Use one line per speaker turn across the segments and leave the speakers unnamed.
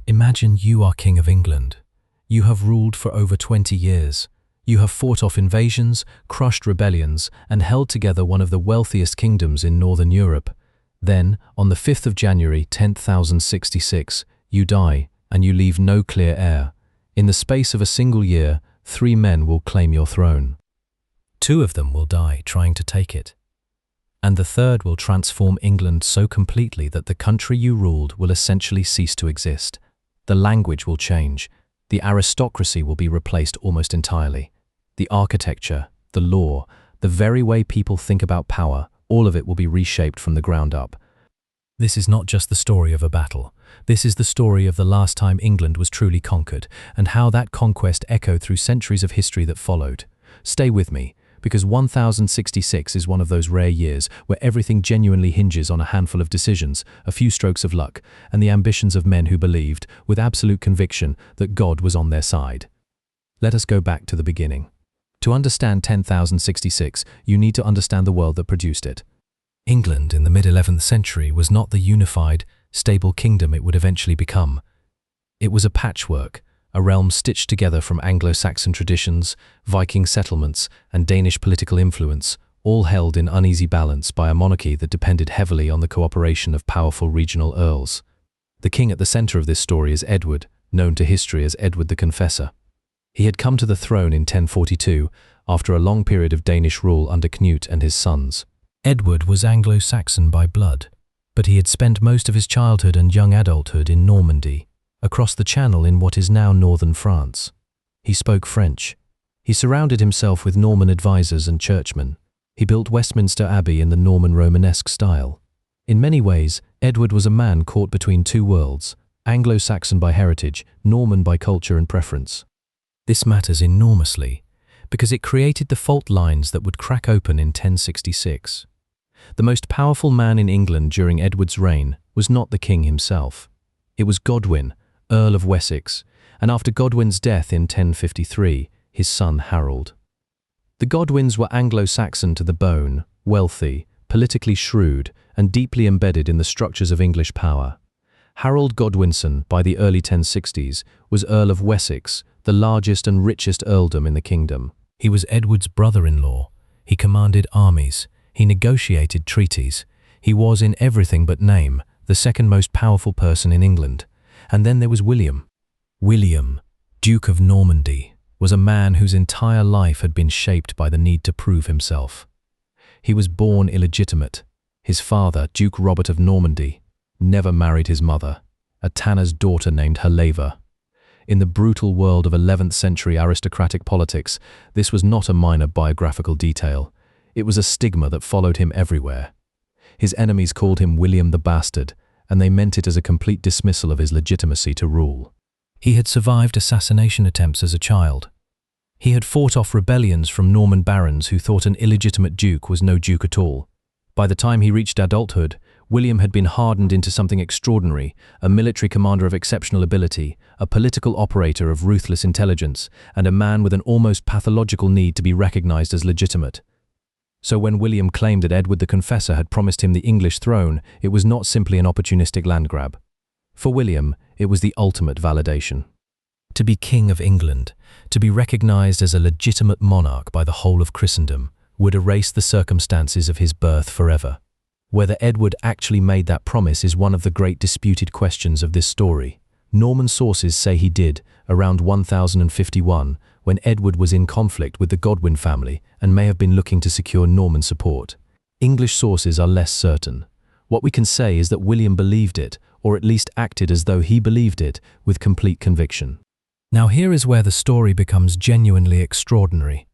Imagine you are King of England. You have ruled for over 20 years. You have fought off invasions, crushed rebellions, and held together one of the wealthiest kingdoms in Northern Europe. Then, on the 5th of January 10,066, you die, and you leave no clear heir. In the space of a single year, 3 men will claim your throne. 2 of them will die trying to take it. And the third will transform England so completely that the country you ruled will essentially cease to exist. The language will change. The aristocracy will be replaced almost entirely. The architecture, the law, the very way people think about power, all of it will be reshaped from the ground up. This is not just the story of a battle. This is the story of the last time England was truly conquered, and how that conquest echoed through centuries of history that followed. Stay with me, because 1066 is one of those rare years where everything genuinely hinges on a handful of decisions, a few strokes of luck, and the ambitions of men who believed, with absolute conviction, that God was on their side. Let us go back to the beginning. To understand 10,066, you need to understand the world that produced it. England in the mid-11th century was not the unified, stable kingdom it would eventually become. It was a patchwork, a realm stitched together from Anglo-Saxon traditions, Viking settlements, and Danish political influence, all held in uneasy balance by a monarchy that depended heavily on the cooperation of powerful regional earls. The king at the center of this story is Edward, known to history as Edward the Confessor. He had come to the throne in 1042, after a long period of Danish rule under Knut and his sons. Edward was Anglo-Saxon by blood, but he had spent most of his childhood and young adulthood in Normandy, across the Channel in what is now northern France. He spoke French. He surrounded himself with Norman advisors and churchmen. He built Westminster Abbey in the Norman Romanesque style. In many ways, Edward was a man caught between 2 worlds, Anglo-Saxon by heritage, Norman by culture and preference. This matters enormously, because it created the fault lines that would crack open in 1066. The most powerful man in England during Edward's reign was not the king himself. It was Godwin, Earl of Wessex, and after Godwin's death in 1053, his son Harold. The Godwins were Anglo-Saxon to the bone, wealthy, politically shrewd, and deeply embedded in the structures of English power. Harold Godwinson, by the early 1060s, was Earl of Wessex, the largest and richest earldom in the kingdom. He was Edward's brother-in-law. He commanded armies. He negotiated treaties. He was, in everything but name, the second most powerful person in England. And then there was William. William, Duke of Normandy, was a man whose entire life had been shaped by the need to prove himself. He was born illegitimate. His father, Duke Robert of Normandy, never married his mother, a tanner's daughter named Herleva. In the brutal world of 11th century aristocratic politics, this was not a minor biographical detail. It was a stigma that followed him everywhere. His enemies called him William the Bastard, and they meant it as a complete dismissal of his legitimacy to rule. He had survived assassination attempts as a child. He had fought off rebellions from Norman barons who thought an illegitimate duke was no duke at all. By the time he reached adulthood, William had been hardened into something extraordinary, a military commander of exceptional ability, a political operator of ruthless intelligence, and a man with an almost pathological need to be recognized as legitimate. So when William claimed that Edward the Confessor had promised him the English throne, it was not simply an opportunistic land grab. For William, it was the ultimate validation. To be King of England, to be recognized as a legitimate monarch by the whole of Christendom, would erase the circumstances of his birth forever. Whether Edward actually made that promise is one of the great disputed questions of this story. Norman sources say he did, around 1051, when Edward was in conflict with the Godwin family and may have been looking to secure Norman support. English sources are less certain. What we can say is that William believed it, or at least acted as though he believed it, with complete conviction. Now here is where the story becomes genuinely extraordinary.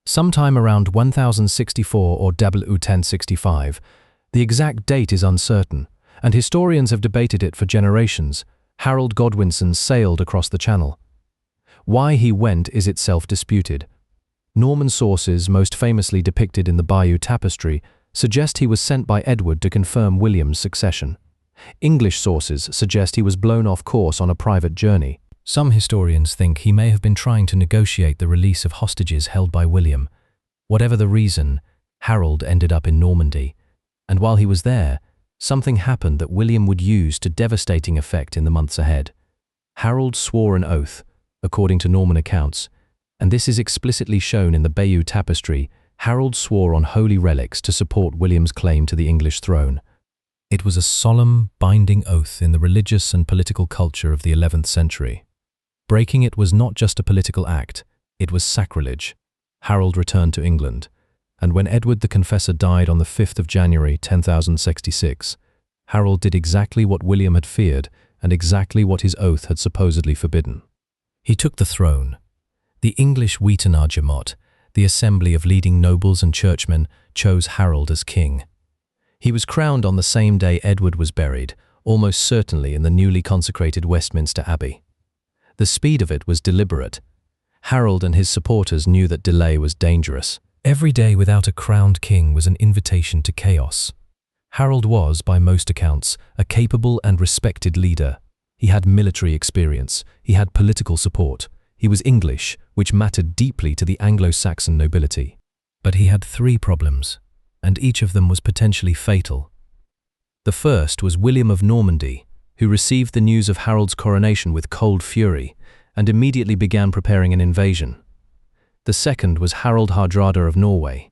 Sometime around 1064 or 1065, the exact date is uncertain, and historians have debated it for generations. Harold Godwinson sailed across the Channel. Why he went is itself disputed. Norman sources, most famously depicted in the Bayeux Tapestry, suggest he was sent by Edward to confirm William's succession. English sources suggest he was blown off course on a private journey. Some historians think he may have been trying to negotiate the release of hostages held by William. Whatever the reason, Harold ended up in Normandy, and while he was there, something happened that William would use to devastating effect in the months ahead. Harold swore an oath, according to Norman accounts, and this is explicitly shown in the Bayeux Tapestry. Harold swore on holy relics to support William's claim to the English throne. It was a solemn, binding oath in the religious and political culture of the 11th century. Breaking it was not just a political act, it was sacrilege. Harold returned to England, and when Edward the Confessor died on the 5th of January 1066, Harold did exactly what William had feared and exactly what his oath had supposedly forbidden. He took the throne. The English Witenagemot, the assembly of leading nobles and churchmen, chose Harold as king. He was crowned on the same day Edward was buried, almost certainly in the newly consecrated Westminster Abbey. The speed of it was deliberate. Harold and his supporters knew that delay was dangerous. Every day without a crowned king was an invitation to chaos. Harold was, by most accounts, a capable and respected leader. He had military experience. He had political support. He was English, which mattered deeply to the Anglo-Saxon nobility. But he had 3 problems, and each of them was potentially fatal. The first was William of Normandy, who received the news of Harold's coronation with cold fury and immediately began preparing an invasion. The second was Harald Hardrada of Norway,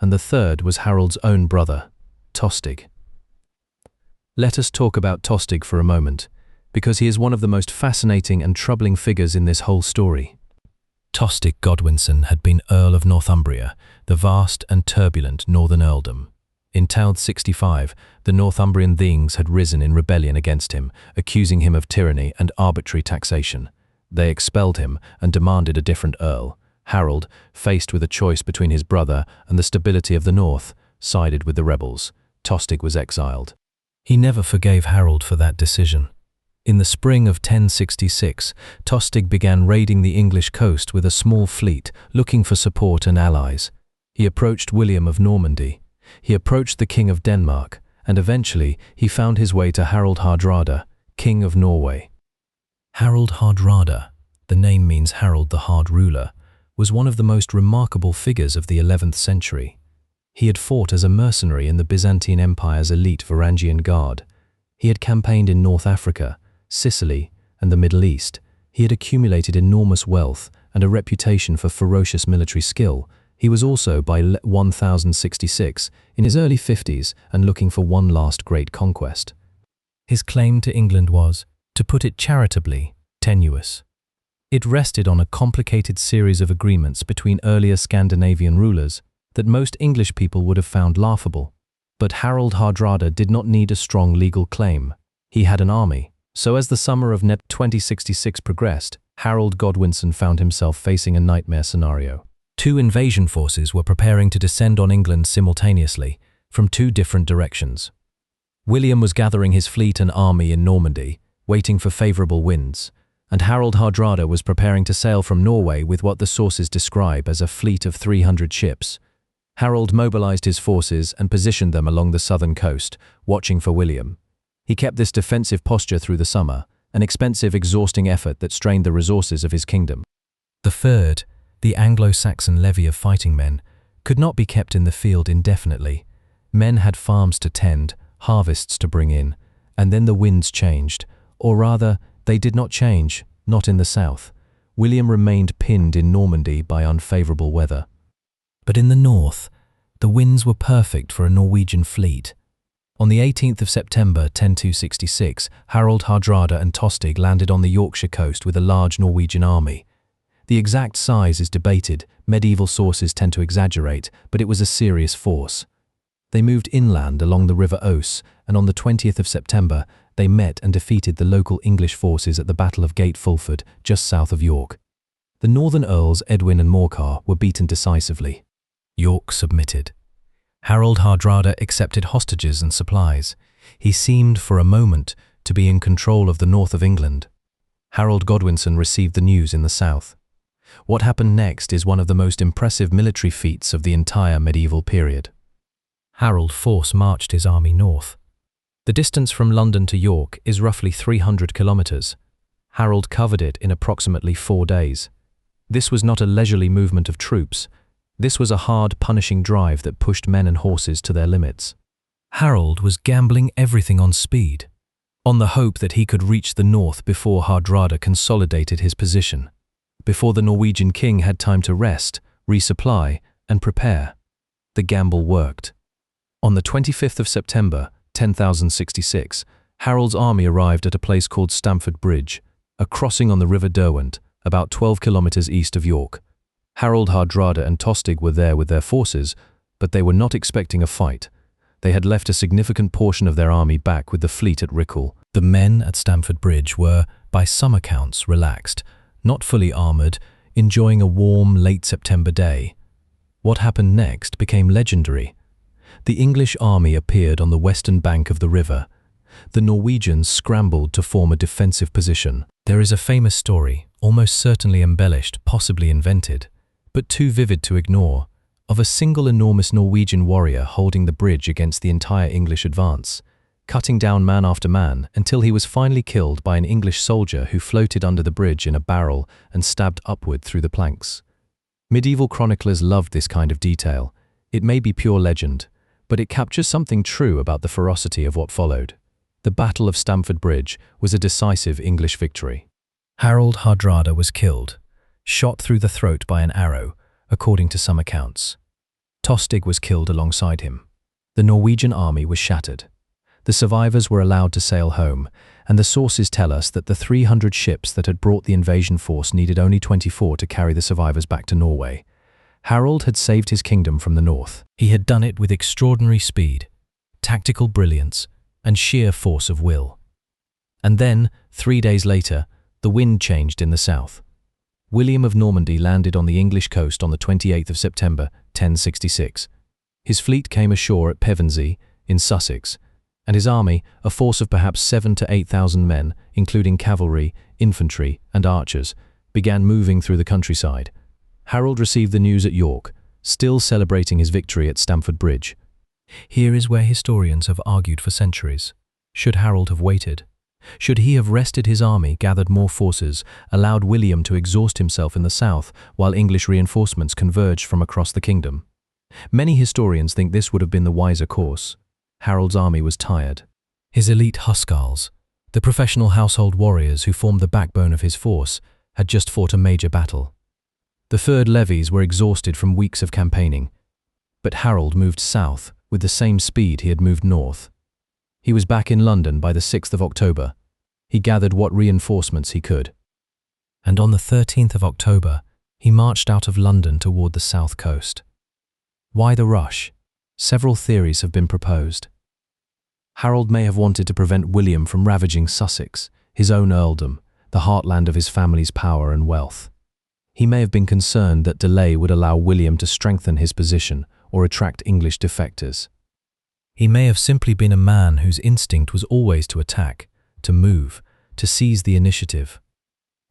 and the third was Harold's own brother, Tostig. Let us talk about Tostig for a moment, because he is one of the most fascinating and troubling figures in this whole story. Tostig Godwinson had been Earl of Northumbria, the vast and turbulent northern earldom. In 1065, the Northumbrian things had risen in rebellion against him, accusing him of tyranny and arbitrary taxation. They expelled him and demanded a different earl. Harold, faced with a choice between his brother and the stability of the north, sided with the rebels. Tostig was exiled. He never forgave Harold for that decision. In the spring of 1066, Tostig began raiding the English coast with a small fleet, looking for support and allies. He approached William of Normandy. He approached the King of Denmark, and eventually he found his way to Harald Hardrada, King of Norway. Harald Hardrada, the name means Harold the Hard Ruler, was one of the most remarkable figures of the 11th century. He had fought as a mercenary in the Byzantine Empire's elite Varangian Guard. He had campaigned in North Africa, Sicily, and the Middle East. He had accumulated enormous wealth and a reputation for ferocious military skill. He was also, by 1066, in his early 50s and looking for one last great conquest. His claim to England was, to put it charitably, tenuous. It rested on a complicated series of agreements between earlier Scandinavian rulers that most English people would have found laughable. But Harald Hardrada did not need a strong legal claim. He had an army. So as the summer of 2066 progressed, Harold Godwinson found himself facing a nightmare scenario. 2 invasion forces were preparing to descend on England simultaneously, from 2 different directions. William was gathering his fleet and army in Normandy, waiting for favorable winds, and Harald Hardrada was preparing to sail from Norway with what the sources describe as a fleet of 300 ships. Harold mobilized his forces and positioned them along the southern coast, watching for William. He kept this defensive posture through the summer, an expensive, exhausting effort that strained the resources of his kingdom. The third, the Anglo-Saxon levy of fighting men, could not be kept in the field indefinitely. Men had farms to tend, harvests to bring in, and then the winds changed, or rather, they did not change, not in the south. William remained pinned in Normandy by unfavorable weather. But in the north, the winds were perfect for a Norwegian fleet. On the 18th of September 1066, Harald Hardrada and Tostig landed on the Yorkshire coast with a large Norwegian army. The exact size is debated, medieval sources tend to exaggerate, but it was a serious force. They moved inland along the River Ouse, and on the 20th of September, they met and defeated the local English forces at the Battle of Gate Fulford, just south of York. The northern earls Edwin and Morcar were beaten decisively. York submitted. Harald Hardrada accepted hostages and supplies. He seemed, for a moment, to be in control of the north of England. Harold Godwinson received the news in the south. What happened next is one of the most impressive military feats of the entire medieval period. Harold's force marched his army north. The distance from London to York is roughly 300 kilometers. Harold covered it in approximately 4 days. This was not a leisurely movement of troops. This was a hard, punishing drive that pushed men and horses to their limits. Harold was gambling everything on speed. on the hope that he could reach the north before Hardrada consolidated his position, before the Norwegian king had time to rest, resupply, and prepare. The gamble worked. On the 25th of September, 10,066, Harold's army arrived at a place called Stamford Bridge, a crossing on the River Derwent, about 12 kilometers east of York. Harold, Hardrada, and Tostig were there with their forces, but they were not expecting a fight. They had left a significant portion of their army back with the fleet at Rickle. The men at Stamford Bridge were, by some accounts, relaxed, not fully armoured, enjoying a warm, late September day. What happened next became legendary. The English army appeared on the western bank of the river. The Norwegians scrambled to form a defensive position. There is a famous story, almost certainly embellished, possibly invented, but too vivid to ignore, of a single enormous Norwegian warrior holding the bridge against the entire English advance, cutting down man after man until he was finally killed by an English soldier who floated under the bridge in a barrel and stabbed upward through the planks. Medieval chroniclers loved this kind of detail. It may be pure legend, but it captures something true about the ferocity of what followed. The Battle of Stamford Bridge was a decisive English victory. Harold Hardrada was killed, shot through the throat by an arrow, according to some accounts. Tostig was killed alongside him. The Norwegian army was shattered. The survivors were allowed to sail home, and the sources tell us that the 300 ships that had brought the invasion force needed only 24 to carry the survivors back to Norway. Harold had saved his kingdom from the north. He had done it with extraordinary speed, tactical brilliance, and sheer force of will. And then, 3 days later, the wind changed in the south. William of Normandy landed on the English coast on the 28th of September, 1066. His fleet came ashore at Pevensey, in Sussex, and his army, a force of perhaps 7,000 to 8,000 men, including cavalry, infantry, and archers, began moving through the countryside. Harold received the news at York, still celebrating his victory at Stamford Bridge. Here is where historians have argued for centuries. Should Harold have waited? Should he have rested his army, gathered more forces, allowed William to exhaust himself in the south while English reinforcements converged from across the kingdom? Many historians think this would have been the wiser course. Harold's army was tired. His elite Huscarls, the professional household warriors who formed the backbone of his force, had just fought a major battle. The third levies were exhausted from weeks of campaigning, but Harold moved south with the same speed he had moved north. He was back in London by the 6th of October. He gathered what reinforcements he could. And on the 13th of October, he marched out of London toward the south coast. Why the rush? Several theories have been proposed. Harold may have wanted to prevent William from ravaging Sussex, his own earldom, the heartland of his family's power and wealth. He may have been concerned that delay would allow William to strengthen his position or attract English defectors. He may have simply been a man whose instinct was always to attack, to move, to seize the initiative.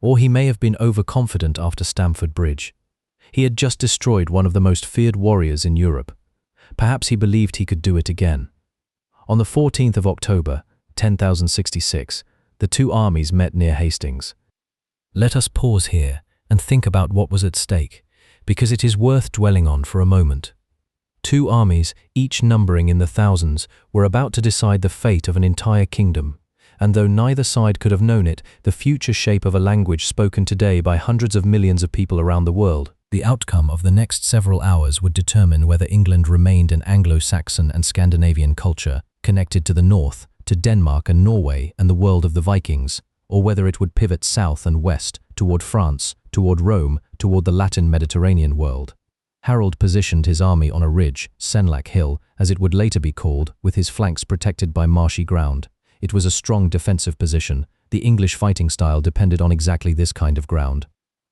Or he may have been overconfident after Stamford Bridge. He had just destroyed one of the most feared warriors in Europe. Perhaps he believed he could do it again. On the 14th of October, 10,066, the two armies met near Hastings. Let us pause here and think about what was at stake, because it is worth dwelling on for a moment. Two armies, each numbering in the thousands, were about to decide the fate of an entire kingdom, and though neither side could have known it, the future shape of a language spoken today by hundreds of millions of people around the world. The outcome of the next several hours would determine whether England remained an Anglo-Saxon and Scandinavian culture, connected to the north, to Denmark and Norway and the world of the Vikings, or whether it would pivot south and west, toward France, toward Rome, toward the Latin Mediterranean world. Harold positioned his army on a ridge, Senlac Hill, as it would later be called, with his flanks protected by marshy ground. It was a strong defensive position. The English fighting style depended on exactly this kind of ground.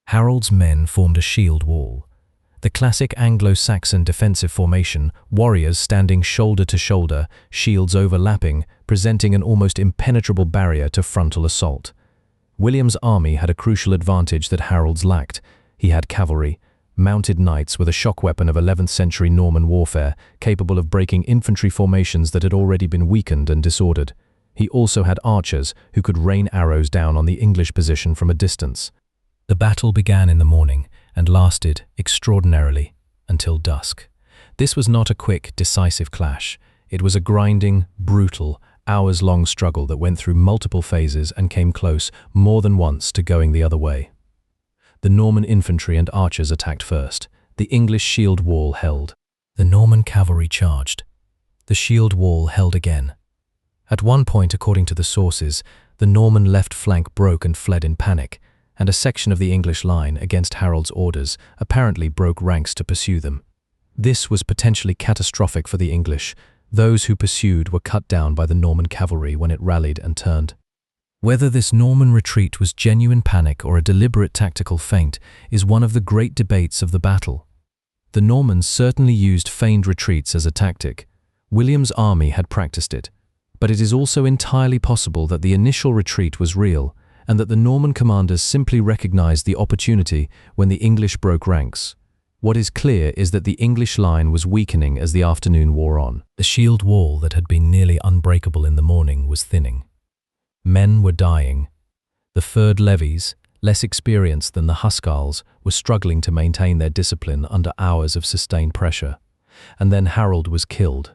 Harold's men formed a shield wall. The classic Anglo-Saxon defensive formation, warriors standing shoulder to shoulder, shields overlapping, presenting an almost impenetrable barrier to frontal assault. William's army had a crucial advantage that Harold's lacked. He had cavalry, mounted knights with a shock weapon of 11th century Norman warfare, capable of breaking infantry formations that had already been weakened and disordered. He also had archers who could rain arrows down on the English position from a distance. The battle began in the morning and lasted, extraordinarily, until dusk. This was not a quick, decisive clash. It was a grinding, brutal, hours-long struggle that went through multiple phases and came close more than once to going the other way. The Norman infantry and archers attacked first. The English shield wall held. The Norman cavalry charged. The shield wall held again. At one point, according to the sources, the Norman left flank broke and fled in panic, and a section of the English line, against Harold's orders, apparently broke ranks to pursue them. This was potentially catastrophic for the English. Those who pursued were cut down by the Norman cavalry when it rallied and turned. Whether this Norman retreat was genuine panic or a deliberate tactical feint is one of the great debates of the battle. The Normans certainly used feigned retreats as a tactic. William's army had practiced it. But it is also entirely possible that the initial retreat was real, and that the Norman commanders simply recognized the opportunity when the English broke ranks. What is clear is that the English line was weakening as the afternoon wore on. The shield wall that had been nearly unbreakable in the morning was thinning. Men were dying. The furred levies, less experienced than the Huscarls, were struggling to maintain their discipline under hours of sustained pressure. And then Harold was killed.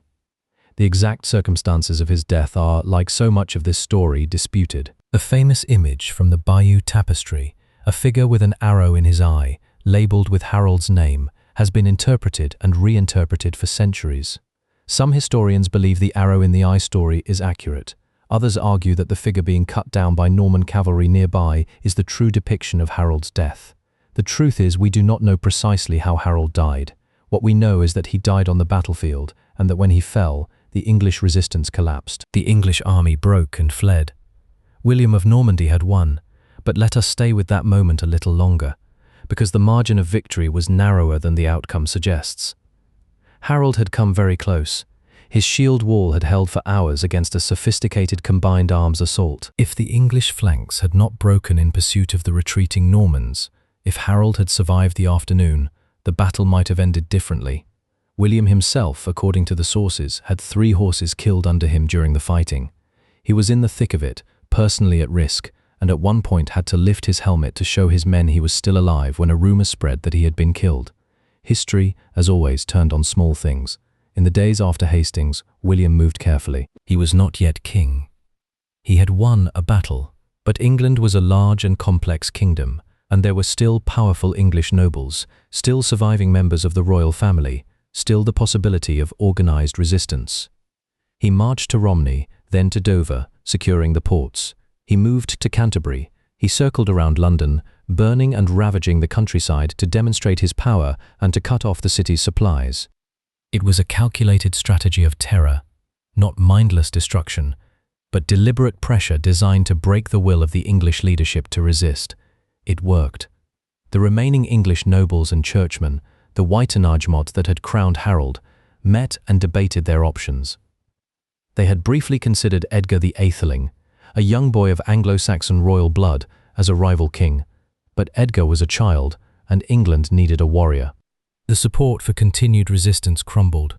The exact circumstances of his death are, like so much of this story, disputed. A famous image from the Bayeux Tapestry, a figure with an arrow in his eye, labeled with Harold's name, has been interpreted and reinterpreted for centuries. Some historians believe the arrow in the eye story is accurate. Others argue that the figure being cut down by Norman cavalry nearby is the true depiction of Harold's death. The truth is, we do not know precisely how Harold died. What we know is that he died on the battlefield, and that when he fell, the English resistance collapsed. The English army broke and fled. William of Normandy had won, but let us stay with that moment a little longer, because the margin of victory was narrower than the outcome suggests. Harold had come very close. His shield wall had held for hours against a sophisticated combined arms assault. If the English flanks had not broken in pursuit of the retreating Normans, if Harold had survived the afternoon, the battle might have ended differently. William himself, according to the sources, had 3 horses killed under him during the fighting. He was in the thick of it, personally at risk, and at one point had to lift his helmet to show his men he was still alive when a rumor spread that he had been killed. History, as always, turned on small things. In the days after Hastings, William moved carefully. He was not yet king. He had won a battle, but England was a large and complex kingdom, and there were still powerful English nobles, still surviving members of the royal family, still the possibility of organized resistance. He marched to Romney, then to Dover, securing the ports. He moved to Canterbury. He circled around London, burning and ravaging the countryside to demonstrate his power and to cut off the city's supplies. It was a calculated strategy of terror, not mindless destruction, but deliberate pressure designed to break the will of the English leadership to resist. It worked. The remaining English nobles and churchmen, the Witenagemot that had crowned Harold, met and debated their options. They had briefly considered Edgar the Atheling, a young boy of Anglo-Saxon royal blood, as a rival king, but Edgar was a child, and England needed a warrior. The support for continued resistance crumbled.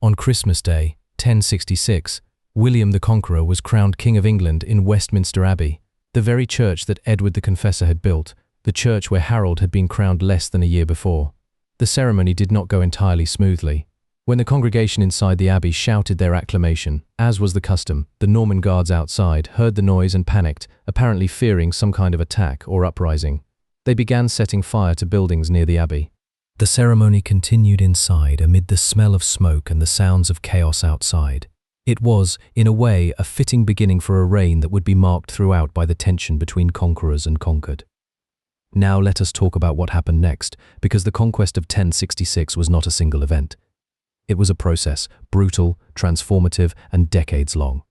On Christmas Day, 1066, William the Conqueror was crowned King of England in Westminster Abbey, the very church that Edward the Confessor had built, the church where Harold had been crowned less than a year before. The ceremony did not go entirely smoothly. When the congregation inside the abbey shouted their acclamation, as was the custom, the Norman guards outside heard the noise and panicked, apparently fearing some kind of attack or uprising. They began setting fire to buildings near the abbey. The ceremony continued inside amid the smell of smoke and the sounds of chaos outside. It was, in a way, a fitting beginning for a reign that would be marked throughout by the tension between conquerors and conquered. Now let us talk about what happened next, because the conquest of 1066 was not a single event. It was a process, brutal, transformative, and decades long.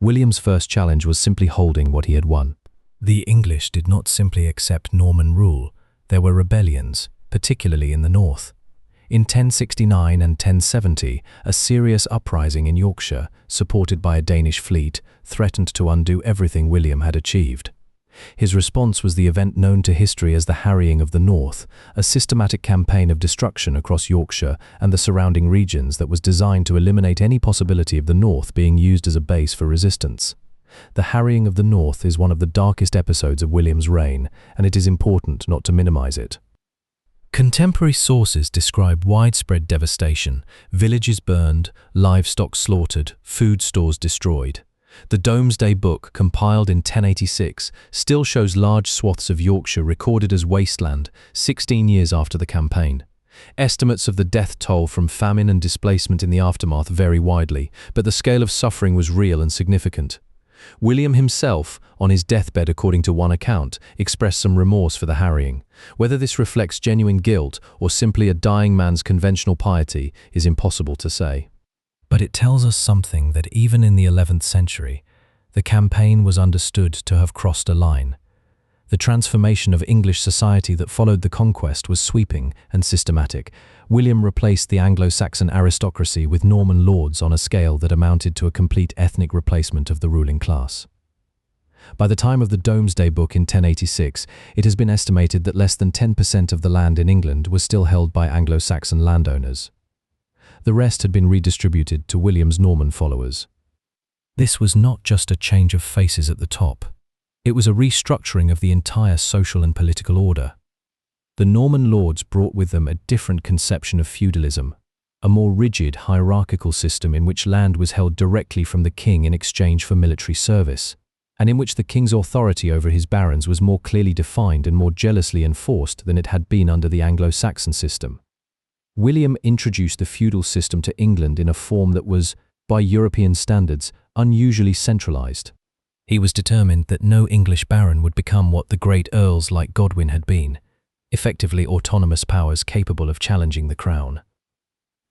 William's first challenge was simply holding what he had won. The English did not simply accept Norman rule. There were rebellions, particularly in the north. In 1069 and 1070, a serious uprising in Yorkshire, supported by a Danish fleet, threatened to undo everything William had achieved. His response was the event known to history as the Harrying of the North, a systematic campaign of destruction across Yorkshire and the surrounding regions that was designed to eliminate any possibility of the North being used as a base for resistance. The Harrying of the North is one of the darkest episodes of William's reign, and it is important not to minimize it. Contemporary sources describe widespread devastation, villages burned, livestock slaughtered, food stores destroyed. The Domesday Book, compiled in 1086, still shows large swaths of Yorkshire recorded as wasteland 16 years after the campaign. Estimates of the death toll from famine and displacement in the aftermath vary widely, but the scale of suffering was real and significant. William himself, on his deathbed according to one account, expressed some remorse for the harrying. Whether this reflects genuine guilt or simply a dying man's conventional piety is impossible to say. But it tells us something that even in the 11th century, the campaign was understood to have crossed a line. The transformation of English society that followed the conquest was sweeping and systematic. William replaced the Anglo-Saxon aristocracy with Norman lords on a scale that amounted to a complete ethnic replacement of the ruling class. By the time of the Domesday Book in 1086, it has been estimated that less than 10% of the land in England was still held by Anglo-Saxon landowners. The rest had been redistributed to William's Norman followers. This was not just a change of faces at the top. It was a restructuring of the entire social and political order. The Norman lords brought with them a different conception of feudalism, a more rigid, hierarchical system in which land was held directly from the king in exchange for military service, and in which the king's authority over his barons was more clearly defined and more jealously enforced than it had been under the Anglo-Saxon system. William introduced the feudal system to England in a form that was, by European standards, unusually centralized. He was determined that no English baron would become what the great earls like Godwin had been, effectively autonomous powers capable of challenging the crown.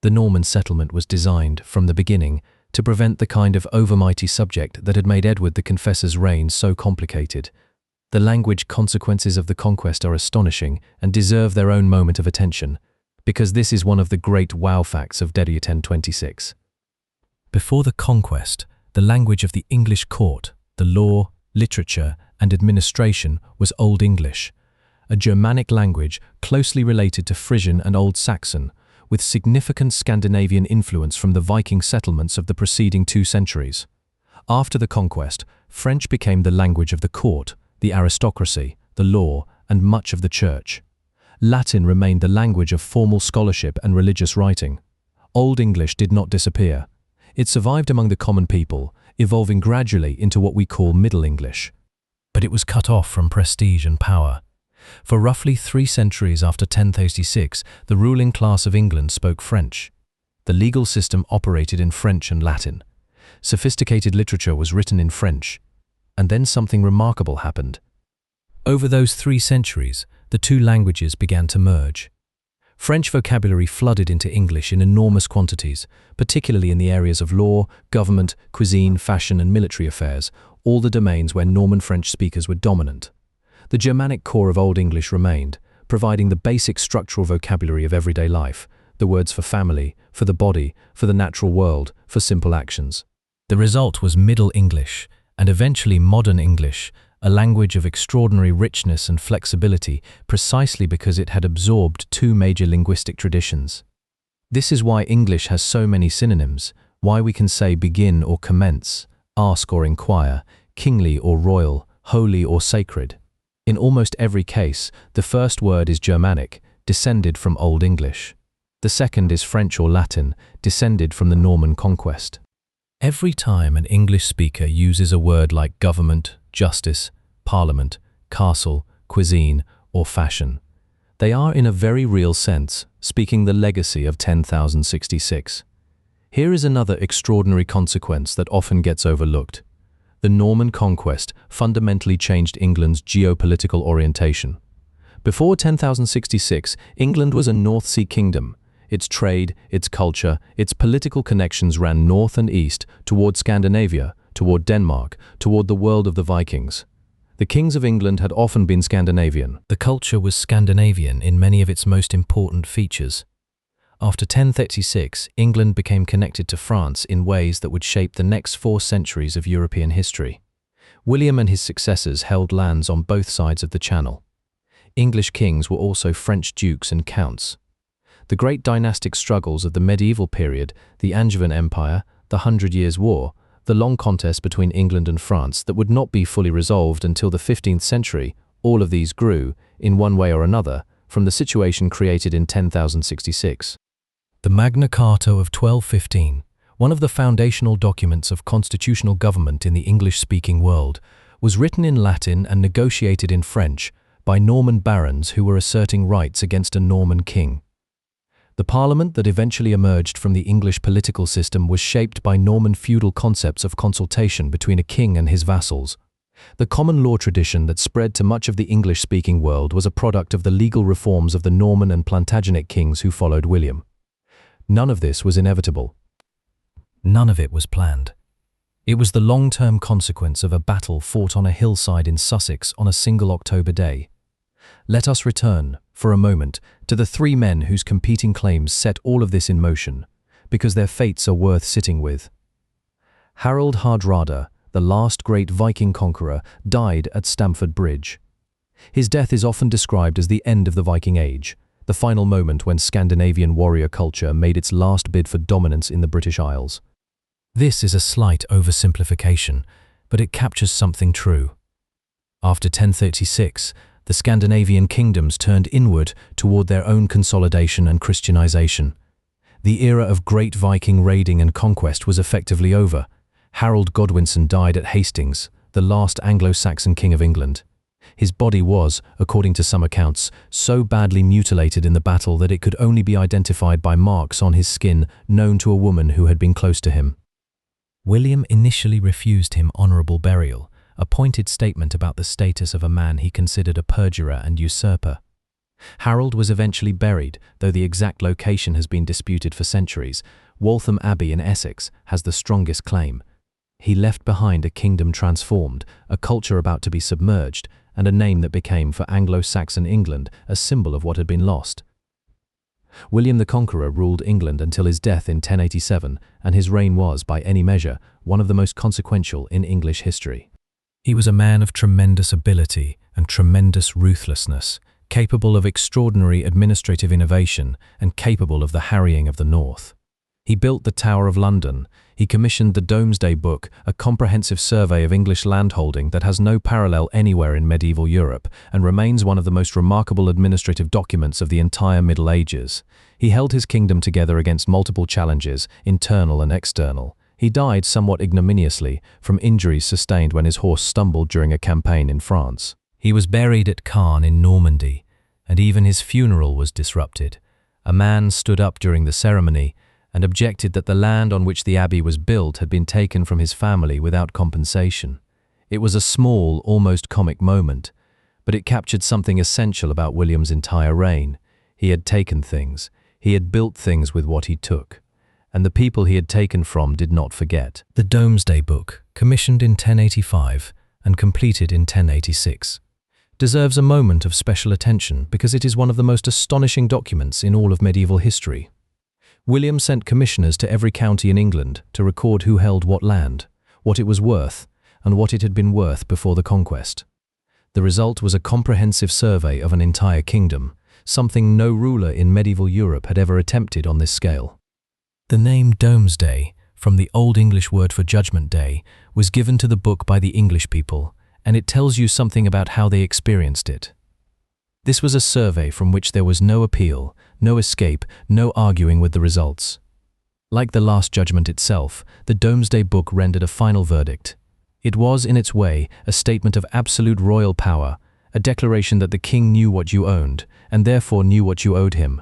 The Norman settlement was designed, from the beginning, to prevent the kind of overmighty subject that had made Edward the Confessor's reign so complicated. The language consequences of the conquest are astonishing and deserve their own moment of attention, because this is one of the great wow facts of 1026. Before the conquest, the language of the English court, the law, literature, and administration was Old English, a Germanic language closely related to Frisian and Old Saxon, with significant Scandinavian influence from the Viking settlements of the preceding 2 centuries. After the conquest, French became the language of the court, the aristocracy, the law, and much of the church. Latin remained the language of formal scholarship and religious writing. Old English did not disappear. It survived among the common people, evolving gradually into what we call Middle English. But it was cut off from prestige and power. For roughly 3 centuries after 1036, the ruling class of England spoke French. The legal system operated in French and Latin. Sophisticated literature was written in French. And then something remarkable happened. Over those 3 centuries, the 2 languages began to merge. French vocabulary flooded into English in enormous quantities, particularly in the areas of law, government, cuisine, fashion, and military affairs, all the domains where Norman French speakers were dominant. The Germanic core of Old English remained, providing the basic structural vocabulary of everyday life, the words for family, for the body, for the natural world, for simple actions. The result was Middle English, and eventually Modern English, a language of extraordinary richness and flexibility precisely because it had absorbed 2 major linguistic traditions. This is why English has so many synonyms, why we can say begin or commence, ask or inquire, kingly or royal, holy or sacred. In almost every case, the first word is Germanic, descended from Old English. The second is French or Latin, descended from the Norman conquest. Every time an English speaker uses a word like government, justice, parliament, castle, cuisine, or fashion, they are in a very real sense speaking the legacy of 1066. Here is another extraordinary consequence that often gets overlooked. The Norman conquest fundamentally changed England's geopolitical orientation. Before 1066, England was a North Sea kingdom. Its trade, its culture, its political connections ran north and east toward Scandinavia, toward Denmark, toward the world of the Vikings. The kings of England had often been Scandinavian. The culture was Scandinavian in many of its most important features. After 1036, England became connected to France in ways that would shape the next 4 centuries of European history. William and his successors held lands on both sides of the Channel. English kings were also French dukes and counts. The great dynastic struggles of the medieval period, the Angevin Empire, the 100 Years' War, the long contest between England and France that would not be fully resolved until the 15th century, all of these grew, in one way or another, from the situation created in 1066. The Magna Carta of 1215, one of the foundational documents of constitutional government in the English-speaking world, was written in Latin and negotiated in French by Norman barons who were asserting rights against a Norman king. The parliament that eventually emerged from the English political system was shaped by Norman feudal concepts of consultation between a king and his vassals. The common law tradition that spread to much of the English-speaking world was a product of the legal reforms of the Norman and Plantagenet kings who followed William. None of this was inevitable. None of it was planned. It was the long-term consequence of a battle fought on a hillside in Sussex on a single October day. Let us return, for a moment, to the three men whose competing claims set all of this in motion, because their fates are worth sitting with. Harold Hardrada, the last great Viking conqueror, died at Stamford Bridge. His death is often described as the end of the Viking Age, the final moment when Scandinavian warrior culture made its last bid for dominance in the British Isles. This is a slight oversimplification, but it captures something true. After 1036, the Scandinavian kingdoms turned inward toward their own consolidation and Christianization. The era of great Viking raiding and conquest was effectively over. Harold Godwinson died at Hastings, the last Anglo-Saxon king of England. His body was, according to some accounts, so badly mutilated in the battle that it could only be identified by marks on his skin known to a woman who had been close to him. William initially refused him honorable burial, a pointed statement about the status of a man he considered a perjurer and usurper. Harold was eventually buried, though the exact location has been disputed for centuries. Waltham Abbey in Essex has the strongest claim. He left behind a kingdom transformed, a culture about to be submerged, and a name that became for Anglo-Saxon England a symbol of what had been lost. William the Conqueror ruled England until his death in 1087, and his reign was, by any measure, one of the most consequential in English history. He was a man of tremendous ability and tremendous ruthlessness, capable of extraordinary administrative innovation and capable of the harrying of the North. He built the Tower of London. He commissioned the Domesday Book, a comprehensive survey of English landholding that has no parallel anywhere in medieval Europe and remains one of the most remarkable administrative documents of the entire Middle Ages. He held his kingdom together against multiple challenges, internal and external. He died somewhat ignominiously from injuries sustained when his horse stumbled during a campaign in France. He was buried at Caen in Normandy, and even his funeral was disrupted. A man stood up during the ceremony and objected that the land on which the abbey was built had been taken from his family without compensation. It was a small, almost comic moment, but it captured something essential about William's entire reign. He had taken things. He had built things with what he took. And the people he had taken from did not forget. The Domesday Book, commissioned in 1085 and completed in 1086, deserves a moment of special attention because it is one of the most astonishing documents in all of medieval history. William sent commissioners to every county in England to record who held what land, what it was worth, and what it had been worth before the conquest. The result was a comprehensive survey of an entire kingdom, something no ruler in medieval Europe had ever attempted on this scale. The name Domesday, from the Old English word for Judgment Day, was given to the book by the English people, and it tells you something about how they experienced it. This was a survey from which there was no appeal, no escape, no arguing with the results. Like the Last Judgment itself, the Domesday Book rendered a final verdict. It was, in its way, a statement of absolute royal power, a declaration that the king knew what you owned, and therefore knew what you owed him.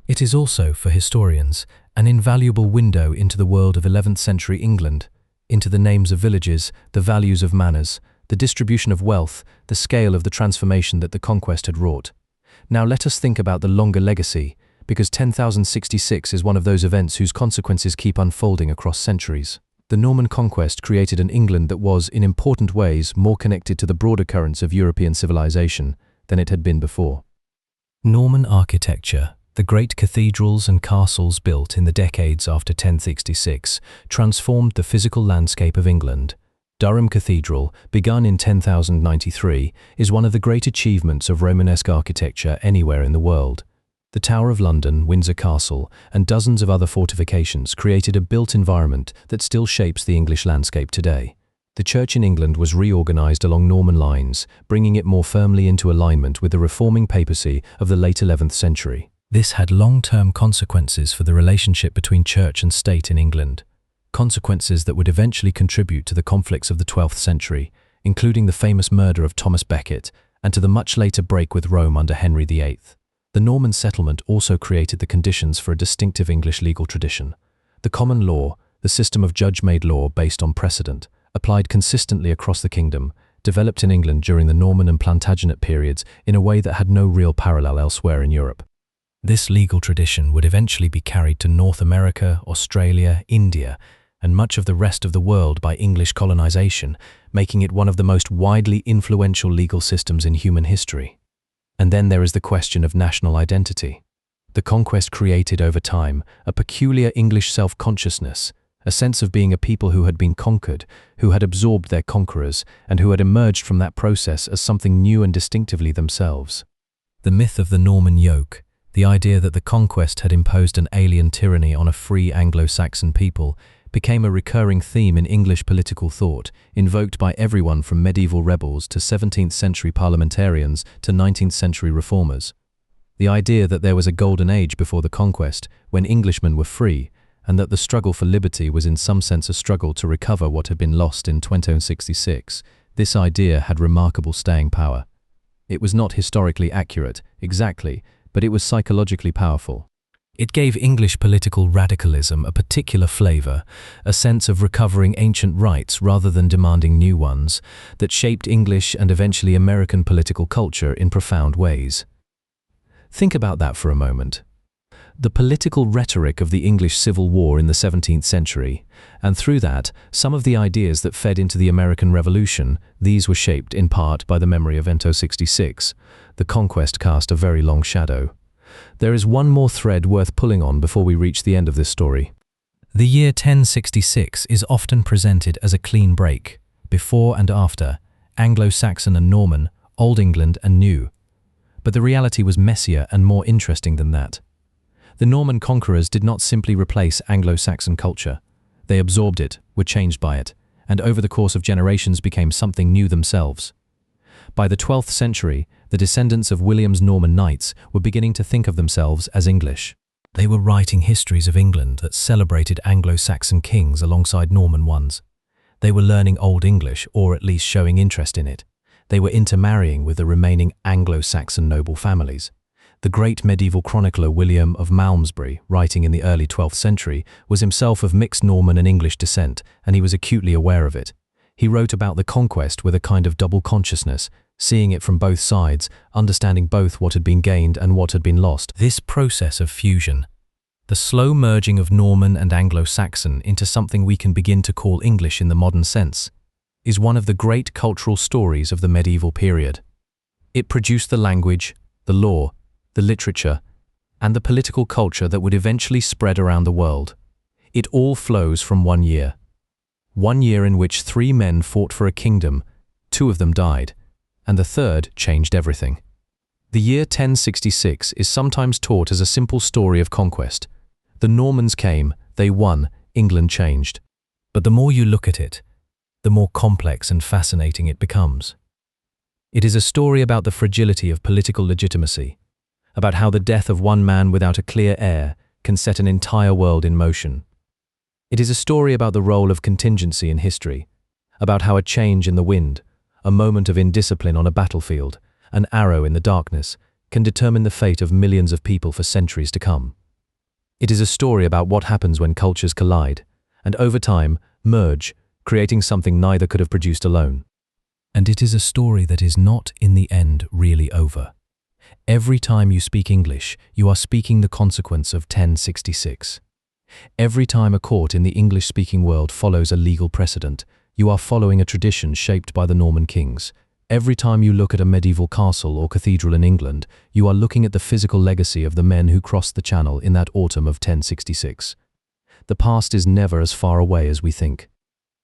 It is also, for historians, an invaluable window into the world of 11th century England, into the names of villages, the values of manners, the distribution of wealth, the scale of the transformation that the conquest had wrought. Now let us think about the longer legacy, because 10,066 is one of those events whose consequences keep unfolding across centuries. The Norman conquest created an England that was, in important ways, more connected to the broader currents of European civilization than it had been before. Norman architecture, the great cathedrals and castles built in the decades after 1066, transformed the physical landscape of England. Durham Cathedral, begun in 10,093, is one of the great achievements of Romanesque architecture anywhere in the world. The Tower of London, Windsor Castle, and dozens of other fortifications created a built environment that still shapes the English landscape today. The Church in England was reorganized along Norman lines, bringing it more firmly into alignment with the reforming papacy of the late 11th century. This had long-term consequences for the relationship between church and state in England. consequences that would eventually contribute to the conflicts of the 12th century, including the famous murder of Thomas Becket and to the much later break with Rome under Henry VIII. The Norman settlement also created the conditions for a distinctive English legal tradition. The common law, the system of judge-made law based on precedent, applied consistently across the kingdom, developed in England during the Norman and Plantagenet periods in a way that had no real parallel elsewhere in Europe. This legal tradition would eventually be carried to North America, Australia, India, and much of the rest of the world by English colonization, making it one of the most widely influential legal systems in human history. And then there is the question of national identity. The conquest created over time a peculiar English self-consciousness, a sense of being a people who had been conquered, who had absorbed their conquerors, and who had emerged from that process as something new and distinctively themselves. The myth of the Norman yoke, the idea that the conquest had imposed an alien tyranny on a free Anglo-Saxon people, became a recurring theme in English political thought, invoked by everyone from medieval rebels to 17th century parliamentarians to 19th century reformers. The idea that there was a golden age before the conquest, when Englishmen were free, and that the struggle for liberty was in some sense a struggle to recover what had been lost in 1266, this idea had remarkable staying power. It was not historically accurate, exactly, but it was psychologically powerful. It gave English political radicalism a particular flavor, a sense of recovering ancient rights rather than demanding new ones, that shaped English and eventually American political culture in profound ways. Think about that for a moment. The political rhetoric of the English Civil War in the 17th century, and through that, some of the ideas that fed into the American Revolution, these were shaped in part by the memory of 1266. The conquest cast a very long shadow. There is one more thread worth pulling on before we reach the end of this story. The year 1066 is often presented as a clean break, before and after, Anglo-Saxon and Norman, Old England and New. But the reality was messier and more interesting than that. The Norman conquerors did not simply replace Anglo-Saxon culture. They absorbed it, were changed by it, and over the course of generations became something new themselves. By the 12th century, the descendants of William's Norman knights were beginning to think of themselves as English. They were writing histories of England that celebrated Anglo-Saxon kings alongside Norman ones. They were learning Old English, or at least showing interest in it. They were intermarrying with the remaining Anglo-Saxon noble families. The great medieval chronicler William of Malmesbury, writing in the early 12th century, was himself of mixed Norman and English descent, and he was acutely aware of it. He wrote about the conquest with a kind of double consciousness, seeing it from both sides, understanding both what had been gained and what had been lost. This process of fusion, the slow merging of Norman and Anglo-Saxon into something we can begin to call English in the modern sense, is one of the great cultural stories of the medieval period. It produced the language, the law, the literature, and the political culture that would eventually spread around the world. It all flows from 1 year. 1 year in which 3 men fought for a kingdom, 2 of them died, and the third changed everything. The year 1066 is sometimes taught as a simple story of conquest. The Normans came, they won, England changed. But the more you look at it, the more complex and fascinating it becomes. It is a story about the fragility of political legitimacy, about how the death of one man without a clear heir can set an entire world in motion. It is a story about the role of contingency in history, about how a change in the wind, a moment of indiscipline on a battlefield, an arrow in the darkness, can determine the fate of millions of people for centuries to come. It is a story about what happens when cultures collide, and over time, merge, creating something neither could have produced alone. And it is a story that is not, in the end, really over. Every time you speak English, you are speaking the consequence of 1066. Every time a court in the English-speaking world follows a legal precedent, you are following a tradition shaped by the Norman kings. Every time you look at a medieval castle or cathedral in England, you are looking at the physical legacy of the men who crossed the Channel in that autumn of 1066. The past is never as far away as we think.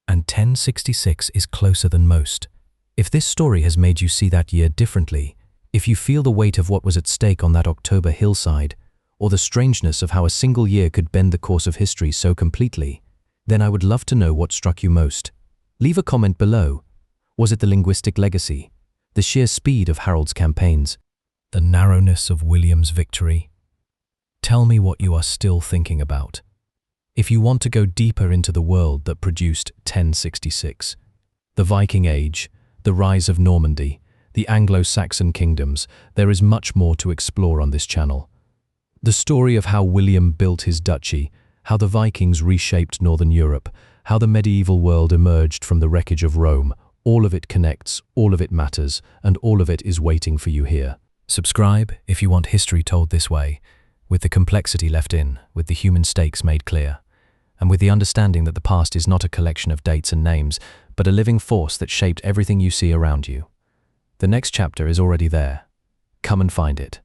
And 1066 is closer than most. If this story has made you see that year differently, if you feel the weight of what was at stake on that October hillside, or the strangeness of how a single year could bend the course of history so completely, then I would love to know what struck you most. Leave a comment below. Was it the linguistic legacy, the sheer speed of Harold's campaigns, the narrowness of William's victory? Tell me what you are still thinking about. If you want to go deeper into the world that produced 1066, the Viking Age, the rise of Normandy, the Anglo-Saxon kingdoms, there is much more to explore on this channel. The story of how William built his duchy, how the Vikings reshaped Northern Europe, how the medieval world emerged from the wreckage of Rome, all of it connects, all of it matters, and all of it is waiting for you here. Subscribe if you want history told this way, with the complexity left in, with the human stakes made clear, and with the understanding that the past is not a collection of dates and names, but a living force that shaped everything you see around you. The next chapter is already there. Come and find it.